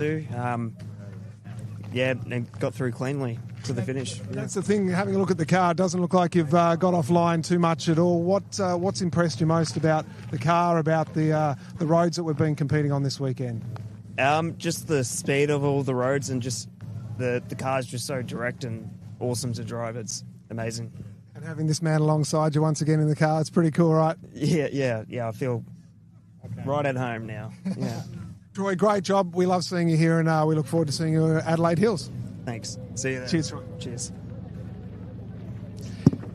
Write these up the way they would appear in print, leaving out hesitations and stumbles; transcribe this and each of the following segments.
Yeah, and got through cleanly to the finish. That's the thing, having a look at the car, it doesn't look like you've got offline too much at all. What's impressed you most about the car, about the roads that we've been competing on this weekend? Just the speed of all the roads, and just the car's just so direct and awesome to drive. It's amazing. And having this man alongside you once again in the car, it's pretty cool, right? Yeah. I feel right at home now. Yeah. Troy, great job. We love seeing you here, and we look forward to seeing you at Adelaide Hills. Thanks. See you there. Cheers, Troy. Cheers.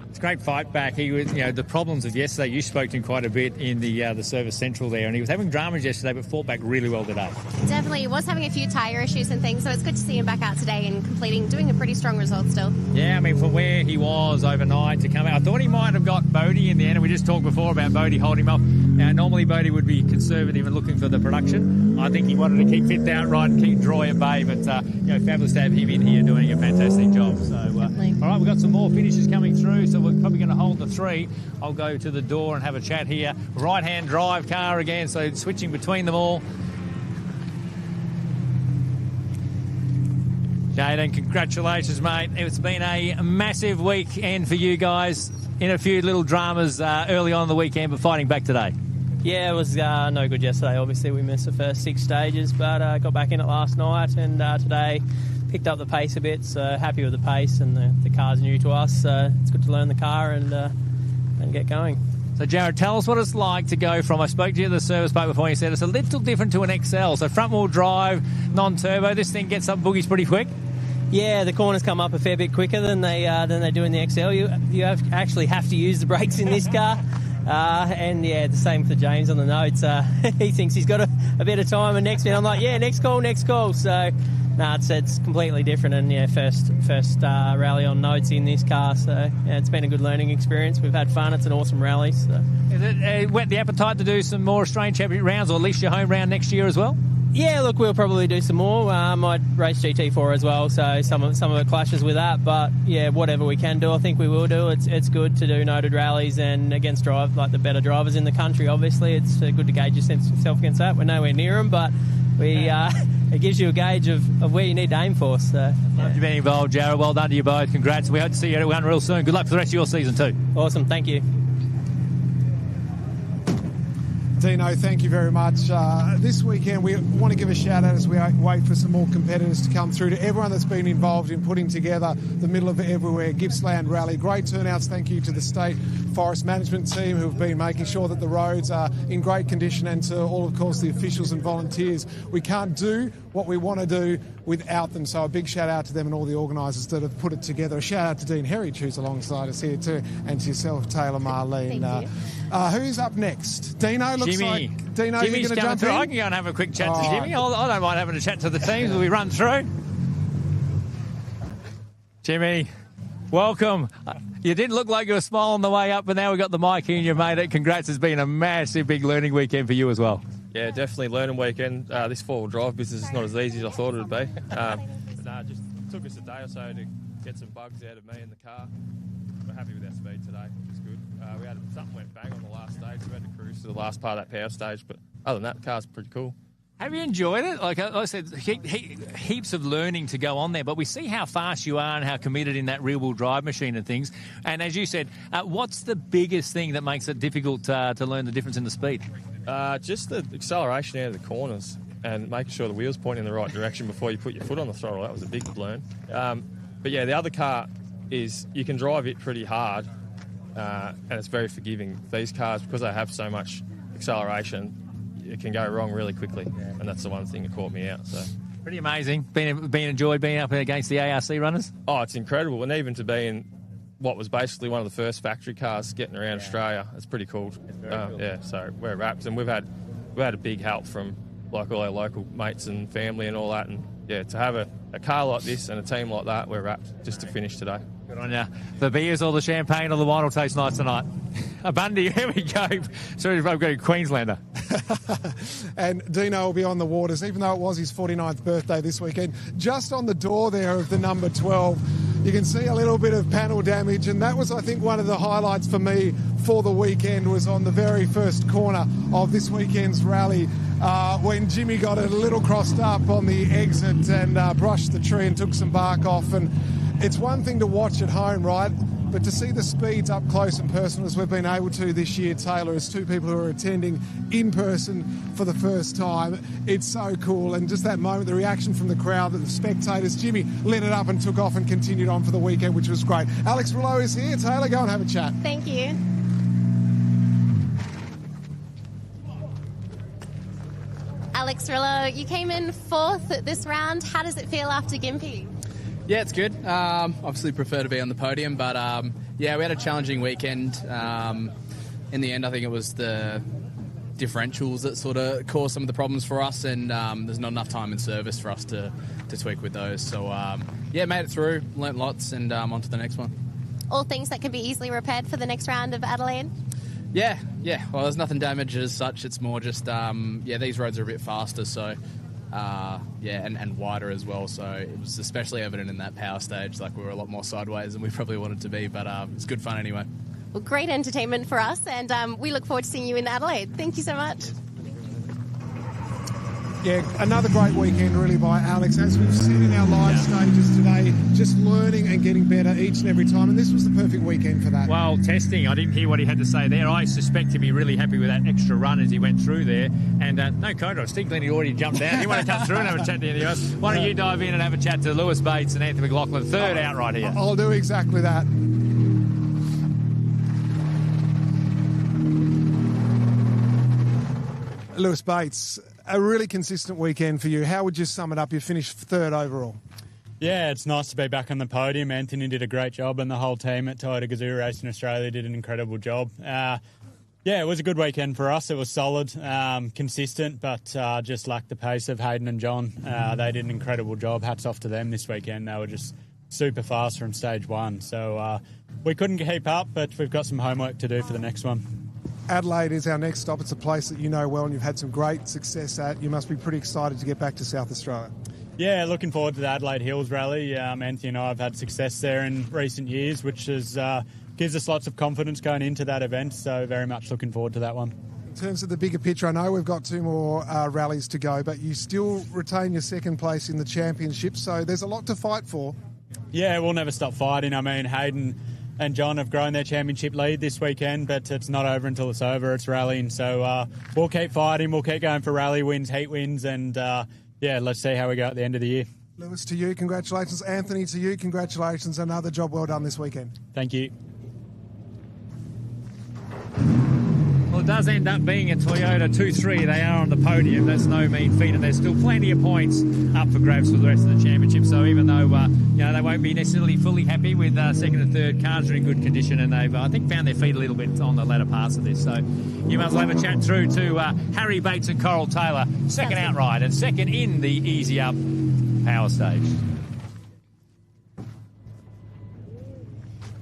It's a great fight back. He was, the problems of yesterday, you spoke to him quite a bit in the service central there, and he was having dramas yesterday, but fought back really well today. Definitely. He was having a few tyre issues and things, so it's good to see him back out today and doing a pretty strong result still. Yeah, I mean, for where he was overnight to come out, I thought he might have got Bodie in the end, and we just talked before about Bodie holding him up. Normally Bodie would be conservative and looking for the production. I think he wanted to keep fit outright and keep Droy at bay, but fabulous to have him in here doing a fantastic job. So, all right, we've got some more finishes coming through, so we're probably going to hold the three. I'll go to the door and have a chat here. Right-hand drive car again, so switching between them all. Hayden, congratulations, mate. It's been a massive weekend for you guys, in a few little dramas early on in the weekend, but fighting back today. Yeah, it was no good yesterday. Obviously, we missed the first 6 stages, but got back in it last night, and today picked up the pace a bit, so happy with the pace, and the car's new to us, so it's good to learn the car and get going. So, Jared, tell us what it's like to go from, I spoke to you at the service park before, you said it's a little different to an XL, so front-wheel drive, non-turbo, this thing gets up boogies pretty quick? Yeah, the corners come up a fair bit quicker than they do in the XL. You actually have to use the brakes in this car. And yeah, the same for James on the notes. He thinks he's got a bit of time, and next minute I'm like, yeah, next call. So, it's completely different, and yeah, first rally on notes in this car. So yeah, it's been a good learning experience. We've had fun. It's an awesome rally. So, is it whet the appetite to do some more Australian Championship rounds, or at least your home round next year as well? Yeah, look, we'll probably do some more. Might race GT4 as well, so some of it clashes with that. But yeah, whatever we can do, I think we will do. It's good to do noted rallies and against the better drivers in the country. Obviously, it's good to gauge yourself against that. We're nowhere near them, but it gives you a gauge of where you need to aim for. So, yeah. Love you being involved, Jared. Well done to you both. Congrats. We hope to see you at one real soon. Good luck for the rest of your season too. Awesome. Thank you. Dino, thank you very much. This weekend we want to give a shout out as we wait for some more competitors to come through, to everyone that's been involved in putting together the Middle of Everywhere Gippsland Rally. Great turnouts. Thank you to the State Forest Management team who have been making sure that the roads are in great condition, and to all, of course, the officials and volunteers. We can't do what we want to do without them, so a big shout out to them and all the organisers that have put it together. A shout out to Dean Herridge, who's alongside us here too, and to yourself, Taylor Marlene. Thank you. Who's up next? Dino, looks Jimmy. Like Dino, Jimmy's you're going to jump through. in? I can go and have a quick chat to Jimmy. I don't mind having a chat to the teams as we run through. Jimmy, welcome. You didn't look like you were smiling on the way up, but now we've got the mic here and you made it. Congrats. It's been a massive, big learning weekend for you as well. Yeah, definitely learning weekend. This four-wheel drive business is not as easy as I thought it would be. Just took us a day or so to get some bugs out of me in the car. We're happy with our speed today, which is good. We had something went bang on the last stage. We had to cruise to the last part of that power stage, but other than that, the car's pretty cool. Have you enjoyed it? Like I said, heaps of learning to go on there, but we see how fast you are and how committed in that rear-wheel drive machine and things. And as you said, what's the biggest thing that makes it difficult to learn the difference in the speed? Just the acceleration out of the corners and making sure the wheel's pointing in the right direction before you put your foot on the throttle. That was a big learn. But yeah, the other car is you can drive it pretty hard, and it's very forgiving. These cars, because they have so much acceleration, it can go wrong really quickly, and that's the one thing that caught me out. So pretty amazing. Been enjoyed being up against the ARC runners? Oh, it's incredible, and even to be in what was basically one of the first factory cars getting around Australia, it's pretty cool. Cool. Yeah, so we're wrapped, and we've had a big help from like all our local mates and family and all that, and yeah, to have a car like this and a team like that, we're wrapped just to finish today. Good on you. The beers or the champagne or the wine will taste nice tonight. A Bundy, here we go. Sorry, I've got a Queenslander. And Dino will be on the waters, even though it was his 49th birthday this weekend. Just on the door there of the number 12, you can see a little bit of panel damage, and that was, I think, one of the highlights for me for the weekend, was on the very first corner of this weekend's rally. when Jimmy got a little crossed up on the exit and brushed the tree and took some bark off. And it's one thing to watch at home, right? But to see the speeds up close and personal as we've been able to this year, Taylor, as two people who are attending in person for the first time, it's so cool. And just that moment, the reaction from the crowd, the spectators, Jimmy lit it up and took off and continued on for the weekend, which was great. Alex Rillo is here. Taylor, go and have a chat. Thank you. Alex Rillo, you came in 4th at this round. How does it feel after Gympie? Yeah, it's good. Obviously prefer to be on the podium, but yeah, we had a challenging weekend. In the end, I think it was the differentials that sort of caused some of the problems for us, and there's not enough time in service for us to tweak with those. So yeah, made it through, learnt lots, and on to the next one. All things that can be easily repaired for the next round of Adelaide? Yeah. Well, there's nothing damaged as such. It's more just, yeah, these roads are a bit faster, so... yeah, and wider as well, so it was especially evident in that power stage. Like, we were a lot more sideways than we probably wanted to be, but it's good fun anyway. Well, great entertainment for us, and we look forward to seeing you in Adelaide. Thank you so much. Yeah, another great weekend really by Alex. As we've seen in our live stages today, just learning and getting better each and every time, and this was the perfect weekend for that. Well, testing, I didn't hear what he had to say there. I suspect he'd be really happy with that extra run as he went through there. And no Kondor, Steve Glenn, he already jumped out. He want to come through and have a chat to any of us. Why don't you dive in and have a chat to Lewis Bates and Anthony McLaughlin, third out right here. I'll do exactly that. Lewis Bates, a really consistent weekend for you. How would you sum it up? You finished 3rd overall. Yeah, it's nice to be back on the podium. Anthony did a great job, and the whole team at Toyota GR Racing Australia did an incredible job. Yeah, it was a good weekend for us. It was solid, consistent, but just lacked the pace of Hayden and John. They did an incredible job. Hats off to them this weekend. They were just super fast from stage 1. So we couldn't keep up, but we've got some homework to do for the next one. Adelaide is our next stop. It's a place that you know well and you've had some great success at. You must be pretty excited to get back to South Australia. Yeah, looking forward to the Adelaide Hills Rally. Anthony and I have had success there in recent years, which is, gives us lots of confidence going into that event, so very much looking forward to that one. In terms of the bigger picture, I know we've got 2 more rallies to go, but you still retain your 2nd place in the championship, so there's a lot to fight for. Yeah, we'll never stop fighting. I mean, Hayden and John have grown their championship lead this weekend, but it's not over until it's over. It's rallying, so we'll keep fighting. We'll keep going for rally wins, heat wins, and yeah, let's see how we go at the end of the year. Lewis, to you, congratulations. Anthony, to you, congratulations. Another job well done this weekend. Thank you. Well, it does end up being a Toyota 2-3. They are on the podium. That's no mean feat, and there's still plenty of points up for grabs for the rest of the championship. So even though they won't be necessarily fully happy with 2nd and 3rd, cars are in good condition, and they've I think found their feet a little bit on the latter parts of this. So you must have a chat through to Harry Bates and Coral Taylor, 2nd outright and 2nd in the easy up power stage.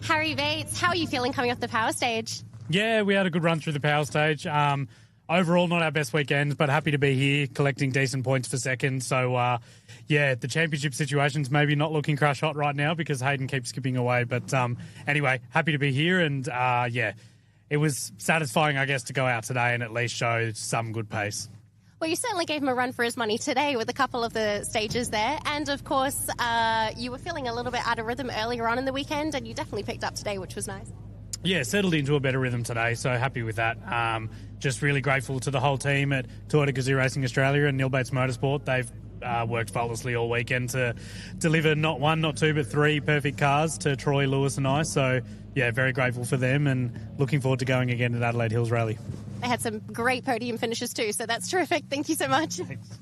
Harry Bates, how are you feeling coming off the power stage? Yeah, we had a good run through the power stage. Overall, not our best weekend, but happy to be here collecting decent points for 2nd. So, yeah, the championship situation's maybe not looking crash hot right now because Hayden keeps skipping away. But anyway, happy to be here. And, yeah, it was satisfying, I guess, to go out today and at least show some good pace. Well, you certainly gave him a run for his money today with a couple of the stages there. And, of course, you were feeling a little bit out of rhythm earlier on in the weekend, and you definitely picked up today, which was nice. Yeah, settled into a better rhythm today, so happy with that. Just really grateful to the whole team at Toyota GR Racing Australia and Neil Bates Motorsport. They've worked faultlessly all weekend to deliver not 1, not 2, but 3 perfect cars to Troy, Lewis and I. So, yeah, very grateful for them and looking forward to going again at Adelaide Hills Rally. They had some great podium finishes too, so that's terrific. Thank you so much. Thanks.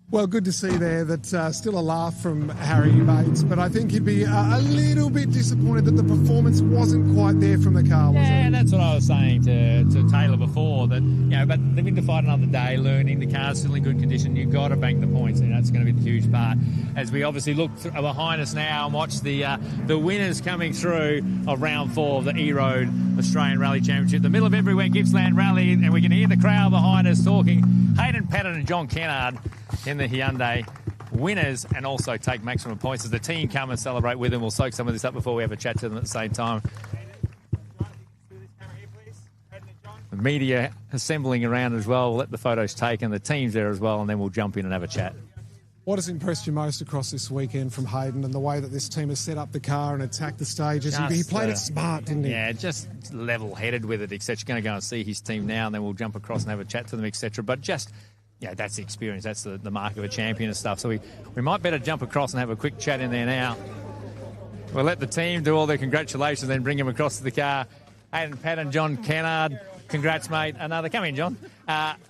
Well, good to see there that still a laugh from Harry Bates, but I think he'd be a little bit disappointed that the performance wasn't quite there from the car, was it? Yeah, that's what I was saying to Taylor before, that, but they've been to fight another day, learning, the car's still in good condition, you've got to bank the points, and that's going to be the huge part. As we obviously look behind us now and watch the winners coming through of round 4 of the EROAD Australian Rally Championship, the middle of everywhere, Gippsland Rally, and we can hear the crowd behind us talking. Hayden, Paddon and John Kennard in the Hyundai winners, and also take maximum points as the team come and celebrate with them. We'll soak some of this up before we have a chat to them at the same time. the media assembling around as well. We'll let the photos taken, the team's there as well, and then we'll jump in and have a chat. What has impressed you most across this weekend from Hayden and the way that this team has set up the car and attacked the stages? He played it smart, didn't he? Yeah, just level-headed with it, etc. Going to go and see his team now, and then we'll jump across and have a chat to them, etc. But just, that's the experience. That's the mark of a champion and stuff. So we might better jump across and have a quick chat in there now. We'll let the team do all their congratulations, then bring him across to the car. Hayden, Paddon, John Kennard. Congrats, mate. Come in, John.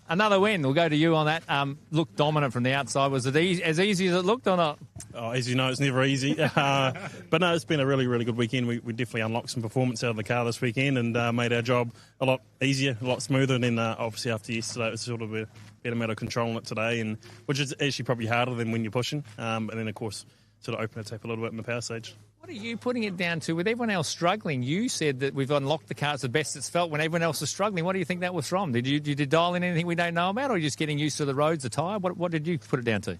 Another win. We'll go to you on that. Looked dominant from the outside. Was it as easy as it looked or not? Oh, as you know, it's never easy. But no, it's been a really, really good weekend. We definitely unlocked some performance out of the car this weekend and made our job a lot easier, a lot smoother. And then obviously after yesterday, it was sort of a better matter of controlling it today, which is actually probably harder than when you're pushing. And then, of course, sort of open the tap a little bit in the power stage. What are you putting it down to? With everyone else struggling, you said that we've unlocked the car. It's the best it's felt when everyone else was struggling. What do you think that was from? Did you dial in anything we don't know about, or are you just getting used to the roads, the tyre? What did you put it down to?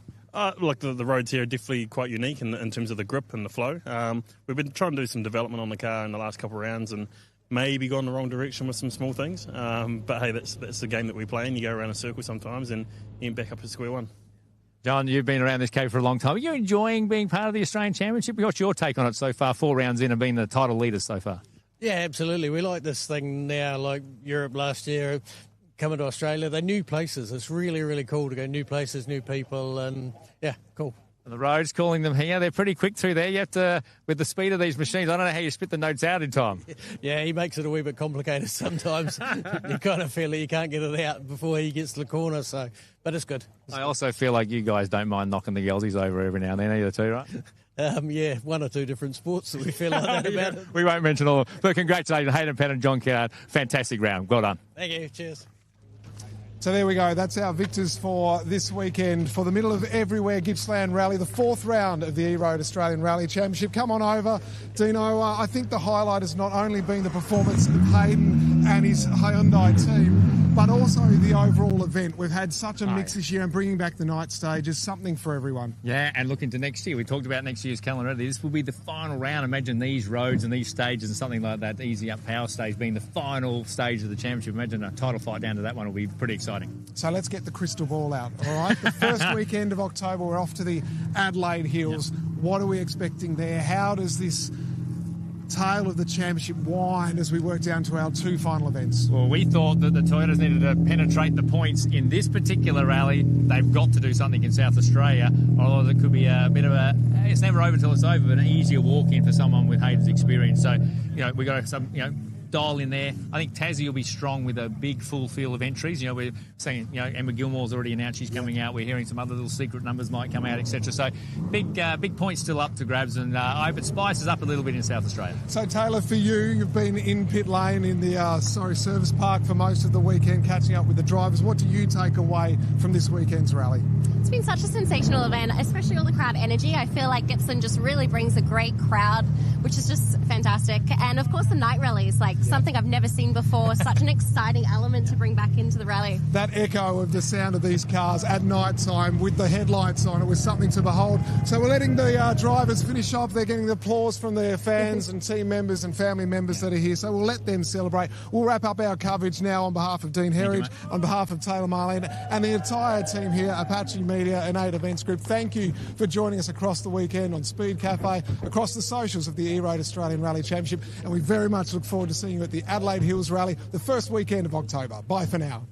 Like the roads here are definitely quite unique in terms of the grip and the flow. We've been trying to do some development on the car in the last couple of rounds and maybe gone the wrong direction with some small things. But hey, that's the game that we play in. You go around a circle sometimes and you end back up to square one. John, you've been around this cave for a long time. Are you enjoying being part of the Australian Championship? What's your take on it so far? 4 rounds in and being the title leaders so far. Yeah, absolutely. We like this thing now, like Europe last year, coming to Australia. They're new places. It's really, really cool to go new places, new people, and yeah, cool. And the roads calling them here. They're pretty quick through there. You have to, with the speed of these machines, I don't know how you spit the notes out in time. Yeah, he makes it a wee bit complicated sometimes. You kind of feel that you can't get it out before he gets to the corner, but it's good. I also feel like you guys don't mind knocking the Gelsies over every now and then either too, right? Yeah, 1 or 2 different sports that we feel like that about it. We won't mention all of them. But congratulations, Hayden, Paddon and John Kennard. Fantastic round. Well done. Thank you. Cheers. So there we go. That's our victors for this weekend for the Middle of Everywhere Gippsland Rally, the 4th round of the EROAD Australian Rally Championship. Come on over, Dino. I think the highlight has not only been the performance of Hayden and his Hyundai team, but also the overall event. We've had such a mix this year, and bringing back the night stage is something for everyone. Yeah, and looking to next year. We talked about next year's calendar. This will be the final round. Imagine these roads and these stages and something like that, the easy up power stage being the final stage of the championship. Imagine a title fight down to that one will be pretty exciting. So let's get the crystal ball out, all right? The first weekend of October, we're off to the Adelaide Hills. Yep. What are we expecting there? How does this tail of the championship wind as we work down to our 2 final events? Well, we thought that the Toyotas needed to penetrate the points in this particular rally. They've got to do something in South Australia, although it could be a bit of it's never over until it's over, but an easier walk-in for someone with Hayden's experience. So, we got some, dial in there. I think Tassie will be strong with a big full field of entries. We're saying, Emma Gilmore's already announced she's coming out. We're hearing some other little secret numbers might come out, etc. So big points still up to grabs, and I hope it spices up a little bit in South Australia. So Taylor, for you've been in pit lane in the service park for most of the weekend, catching up with the drivers. What do you take away from this weekend's rally? It's been such a sensational event, especially all the crowd energy. I feel like Gippsland just really brings a great crowd, which is just fantastic. And of course the night rally is something I've never seen before. Such an exciting element to bring back into the rally. That echo of the sound of these cars at night time with the headlights on, it was something to behold. So we're letting the drivers finish off. They're getting the applause from their fans and team members and family members that are here. So we'll let them celebrate. We'll wrap up our coverage now on behalf of Dean Herridge, on behalf of Taylor Marlene and the entire team here, Apache Media and 8 Events Group. Thank you for joining us across the weekend on Speedcafe, across the socials of the EROAD Australian Rally Championship, and we very much look forward to seeing you at the Adelaide Hills Rally, the first weekend of October. Bye for now.